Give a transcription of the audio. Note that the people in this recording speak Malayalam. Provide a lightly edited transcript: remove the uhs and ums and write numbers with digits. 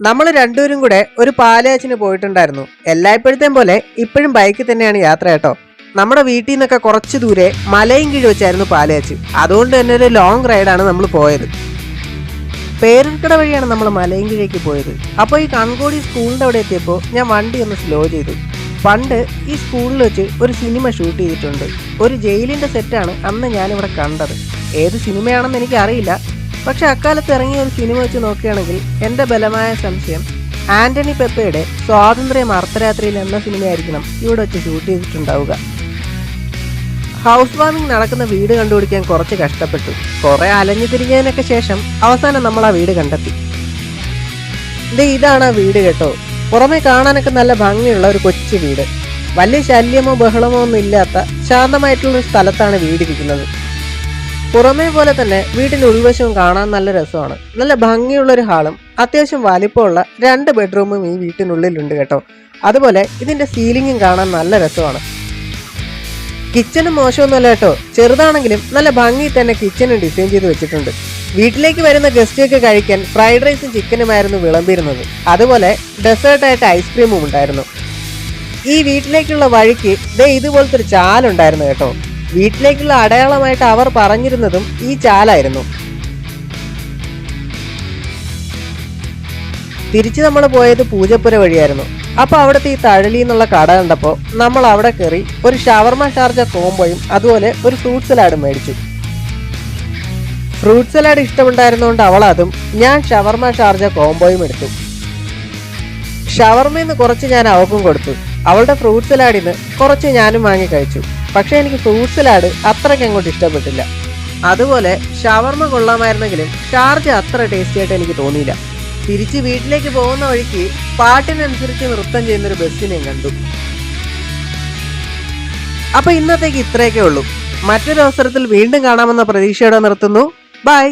നമ്മൾ രണ്ടുപേരും കൂടെ ഒരു പാലയാച്ചിന് പോയിട്ടുണ്ടായിരുന്നു. എല്ലായ്പ്പോഴത്തേം പോലെ ഇപ്പോഴും ബൈക്കിൽ തന്നെയാണ് യാത്ര കേട്ടോ. നമ്മുടെ വീട്ടിൽ നിന്നൊക്കെ കുറച്ച് ദൂരെ മലയും കീഴ് വെച്ചായിരുന്നു പാലയാച്ച്. അതുകൊണ്ട് തന്നെ ഒരു ലോങ് റൈഡാണ് നമ്മൾ പോയത്. പേരൂർക്കട വഴിയാണ് നമ്മൾ മലയും കീഴേക്ക് പോയത്. അപ്പോൾ ഈ കൺകോടി സ്കൂളിൻ്റെ അവിടെ എത്തിയപ്പോൾ ഞാൻ വണ്ടി ഒന്ന് സ്ലോ ചെയ്തു. പണ്ട് ഈ സ്കൂളിൽ വെച്ച് ഒരു സിനിമ ഷൂട്ട് ചെയ്തിട്ടുണ്ട്. ഒരു ജയിലിൻ്റെ സെറ്റാണ് അന്ന് ഞാനിവിടെ കണ്ടത്. ഏത് സിനിമയാണെന്ന് എനിക്കറിയില്ല. പക്ഷെ അക്കാലത്ത് ഇറങ്ങിയ ഒരു സിനിമ വെച്ച് നോക്കുകയാണെങ്കിൽ എൻ്റെ ബലമായ സംശയം ആന്റണി പെപ്പയുടെ സ്വാതന്ത്ര്യം അർദ്ധരാത്രിയിൽ എന്ന സിനിമയായിരിക്കണം ഇവിടെ വെച്ച് ഷൂട്ട് ചെയ്തിട്ടുണ്ടാവുക. ഹൗസ് വാമിംഗ് നടക്കുന്ന വീട് കണ്ടുപിടിക്കാൻ കുറച്ച് കഷ്ടപ്പെട്ടു. കുറെ അലഞ്ഞു തിരിഞ്ഞതിനൊക്കെ ശേഷം അവസാനം നമ്മൾ ആ വീട് കണ്ടെത്തി. ഇതാണ് ആ വീട് കേട്ടോ. പുറമെ കാണാനൊക്കെ നല്ല ഭംഗിയുള്ള ഒരു കൊച്ചു വീട്. വലിയ ശല്യമോ ബഹളമോ ഒന്നും ഇല്ലാത്ത ശാന്തമായിട്ടുള്ളൊരു സ്ഥലത്താണ് വീടിരിക്കുന്നത്. പുറമേ പോലെ തന്നെ വീടിന്റെ ഉൾവശവും കാണാൻ നല്ല രസമാണ്. നല്ല ഭംഗിയുള്ളൊരു ഹാളും അത്യാവശ്യം വലിപ്പമുള്ള 2 ബെഡ്റൂമും ഈ വീട്ടിനുള്ളിലുണ്ട് കേട്ടോ. അതുപോലെ ഇതിന്റെ സീലിംഗും കാണാൻ നല്ല രസമാണ്. കിച്ചണും മോശമൊന്നുമല്ല കേട്ടോ. ചെറുതാണെങ്കിലും നല്ല ഭംഗിയിൽ തന്നെ കിച്ചണും ഡിസൈൻ ചെയ്ത് വെച്ചിട്ടുണ്ട്. വീട്ടിലേക്ക് വരുന്ന ഗസ്റ്റൊക്കെ കഴിക്കാൻ ഫ്രൈഡ് റൈസും ചിക്കനുമായിരുന്നു വിളമ്പിരുന്നത്. അതുപോലെ ഡെസേർട്ടായിട്ട് ഐസ്ക്രീമും ഉണ്ടായിരുന്നു. ഈ വീട്ടിലേക്കുള്ള വഴിക്ക് ഇതുപോലത്തെ ഒരു ചാലുണ്ടായിരുന്നു കേട്ടോ. വീട്ടിലേക്കുള്ള അടയാളമായിട്ട് അവർ പറഞ്ഞിരുന്നതും ഈ ചാലായിരുന്നു. തിരിച്ച് നമ്മൾ പോയത് പൂജപ്പുര വഴിയായിരുന്നു. അപ്പൊ അവിടുത്തെ ഈ തഴലി എന്നുള്ള കട കണ്ടപ്പോൾ നമ്മൾ അവിടെ കയറി ഒരു ഷവർമ ഷാർജ കോംബോയും അതുപോലെ ഒരു ഫ്രൂട്ട് സലാഡും മേടിച്ചു. ഫ്രൂട്ട് സലാഡ് ഇഷ്ടമുണ്ടായിരുന്നതുകൊണ്ട് അവൾ അതും, ഞാൻ ഷവർമ ഷാർജ കോംബോയും എടുത്തു. ഷവർമയിൽ കുറച്ച് ഞാൻ അവൾക്കും കൊടുത്തു. അവളുടെ ഫ്രൂട്ട് സലാഡിന് കുറച്ച് ഞാനും വാങ്ങി കഴിച്ചു. പക്ഷെ എനിക്ക് ഫ്രൂട്ട് സലാഡ് അത്രയ്ക്ക് അങ്ങോട്ട് ഇഷ്ടപ്പെട്ടില്ല. അതുപോലെ ഷവർമ കൊള്ളാമായിരുന്നെങ്കിലും ഷാർജ അത്ര ടേസ്റ്റി ആയിട്ട് എനിക്ക് തോന്നിയില്ല. തിരിച്ച് വീട്ടിലേക്ക് പോകുന്ന വഴിക്ക് പാട്ടിനനുസരിച്ച് നൃത്തം ചെയ്യുന്നൊരു ബസ്സിനെയും കണ്ടു. അപ്പൊ ഇന്നത്തേക്ക് ഇത്രയൊക്കെ ഉള്ളൂ. മറ്റൊരു അവസരത്തിൽ വീണ്ടും കാണാമെന്ന പ്രതീക്ഷയോടെ നിർത്തുന്നു. ബൈ.